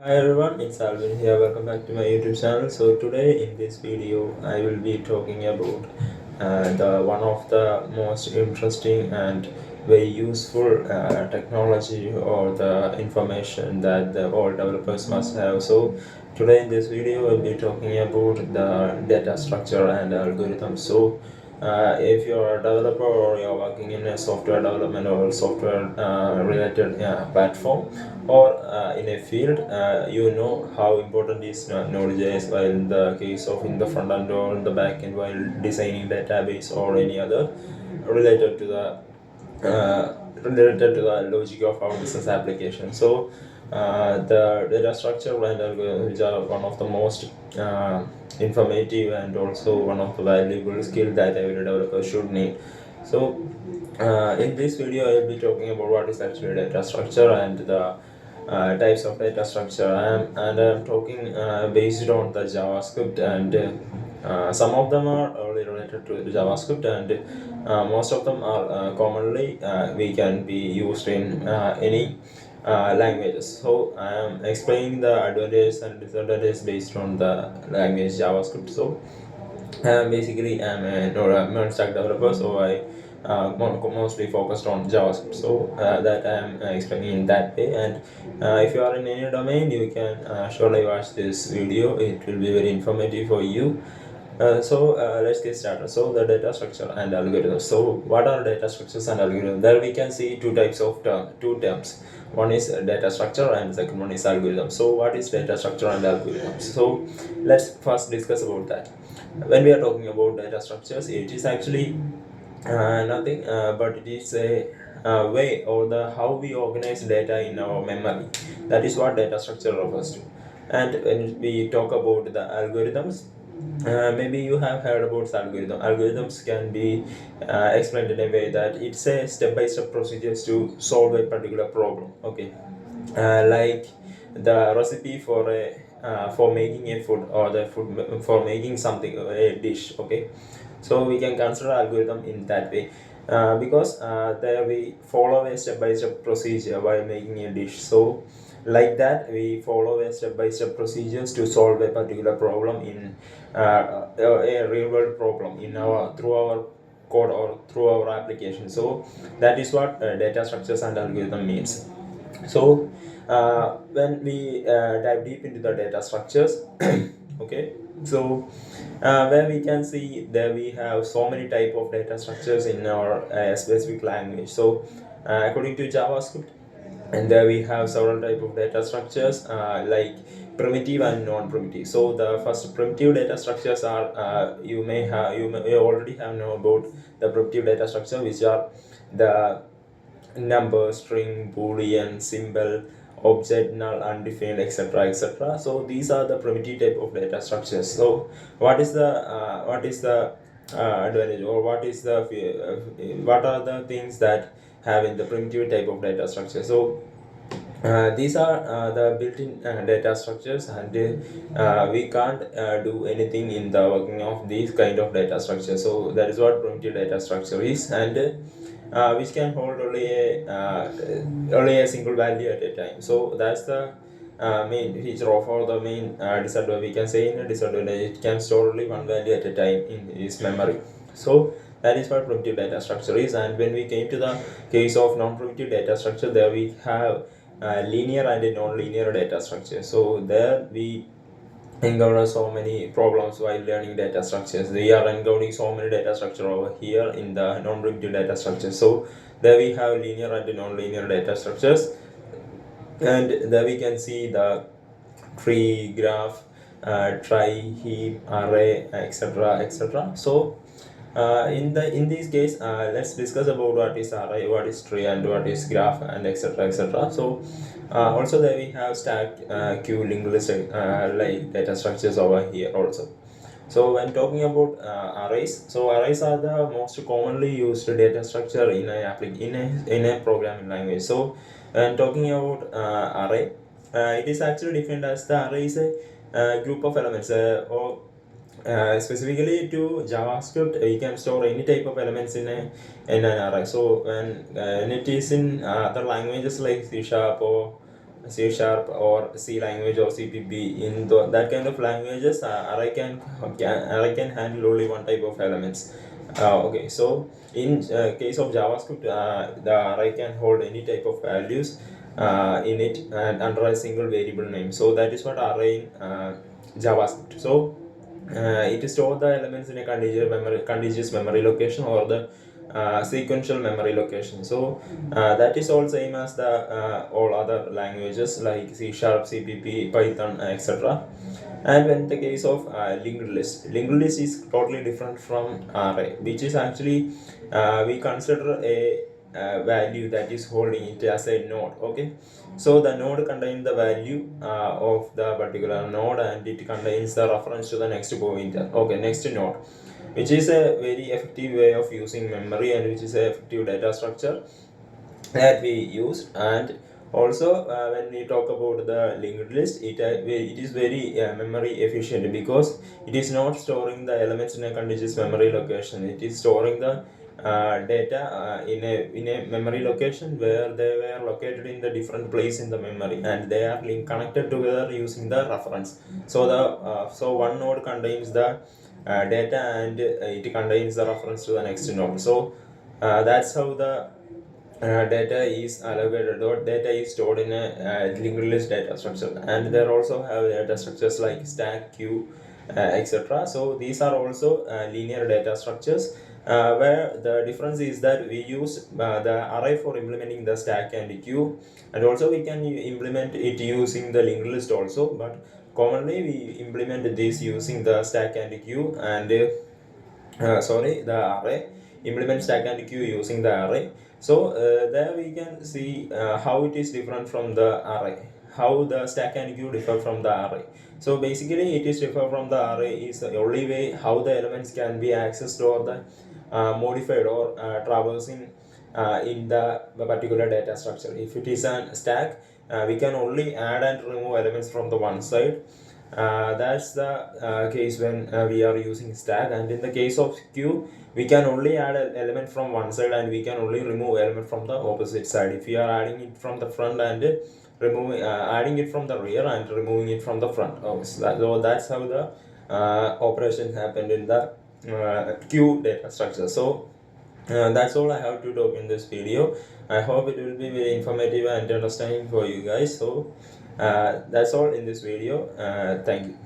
Hi everyone, it's Alvin here. Welcome back to my YouTube channel. So today in this video, I will be talking about the one of the most interesting and very useful technology or the information that all developers must have. So today in this video, we'll be talking about the data structure and algorithm. So if you're a developer or you're working in a software development or software related platform or in a field, you know how important this knowledge is while in the case of in the front end or in the back end while designing database or any other related to the logic of our business application. So the data structure and algorithm, which are one of the most informative and also one of the valuable skill that every developer should need. So in this video, I will be talking about what is actually data structure and the types of data structure. And I'm talking based on the JavaScript, and some of them are only related to the JavaScript, and most of them are commonly we can be used in any languages. So I am explaining the advantages and disadvantages based on the language JavaScript. So basically, I'm a non-stack developer, so I mostly focused on JavaScript. So that I'm explaining in that way. And if you are in any domain, you can surely watch this video. It will be very informative for you. So let's get started. So the data structure and algorithms. So what are data structures and algorithms? There we can see two types of two terms. One is data structure and second one is algorithm. So what is data structure and algorithms? So let's first discuss about that. When we are talking about data structures, it is actually nothing but it is a way or the how we organize data in our memory. That is what data structure refers to. And when we talk about the algorithms, maybe you have heard about algorithm. Algorithms can be explained in a way that it's a step-by-step procedures to solve a particular problem. Okay, like the recipe for making a food or the food for making something a dish. Okay, so we can consider algorithm in that way. Because there we follow a step-by-step procedure while making a dish. So like that we follow a step-by-step procedures to solve a particular problem in a real-world problem in our through our code or through our application. So that is what data structures and algorithm means. So when we dive deep into the data structures, okay, so where we can see there we have so many type of data structures in our specific language. So according to JavaScript, and there we have several type of data structures like primitive and non-primitive. So the first primitive data structures are you may already have know about the primitive data structure, which are the number, string, boolean, symbol, object, null, undefined, etc., etc. So these are the primitive type of data structures. So what is the advantage, or what are the things that have in the primitive type of data structure? So these are the built-in data structures, and we can't do anything in the working of these kind of data structures. So that is what primitive data structure is, and which can hold only a single value at a time. So that's the main feature of, or the main disadvantage. We can say in a disadvantage, it can store only one value at a time in its memory. So that is what primitive data structure is. And when we came to the case of non-primitive data structure, there we have linear and a non-linear data structure. So there we encounter so many problems while learning data structures. We are encoding so many data structure over here in the non-primitive data structure. So there we have linear and non-linear data structures, and there we can see the tree, graph, try, heap, array, etc., etc. So in this case, let's discuss about what is array, what is tree, and what is graph, and etc., etc. So also there we have stack, queue, linked list, like data structures over here also. So when talking about arrays, so arrays are the most commonly used data structure in a programming language. So when talking about array, it is actually defined as the array is a group of elements, or specifically to JavaScript, you can store any type of elements in an array. So when it is in other languages like C# or C sharp or C language or CPP, in that kind of languages, array can handle only one type of elements. Okay, so in case of JavaScript, the array can hold any type of values in it and under a single variable name. So that is what array in JavaScript. So it stores the elements in a contiguous memory location or the sequential memory location. So that is all same as the all other languages like C sharp, CPP, Python, etc. And when the case of linked list is totally different from array, which is actually we consider a value that is holding it as a node. Okay, so the node contains the value of the particular node, and it contains the reference to the next pointer. Okay, next node, which is a very effective way of using memory, and which is a effective data structure that we use. And also when we talk about the linked list, it is very memory efficient, because it is not storing the elements in a contiguous memory location. It is storing the data in a memory location where they were located in the different place in the memory, and they are connected together using the reference. So the so one node contains the data, and it contains the reference to the next node. So that's how the data is allocated, or data is stored in a linked list data structure. And there also have data structures like stack, queue, etc. So these are also linear data structures, where the difference is that we use the array for implementing the stack and queue, and also we can implement it using the linked list also, but commonly we implement this using the stack and queue, and the array, implement stack and queue using the array. So there we can see how it is different from the array, how the stack and queue differ from the array. So basically it is differ from the array is the only way how the elements can be accessed or the modified or traversing in the particular data structure. If it is a stack, we can only add and remove elements from the one side. That's the case when we are using stack. And in the case of queue, we can only add an element from one side, and we can only remove element from the opposite side. If we are adding it from the front and adding it from the rear and removing it from the front. So that's how the operation happened in the queue data structure. So that's all I have to talk in this video. I hope it will be very informative and understanding for you guys. So that's all in this video. Thank you.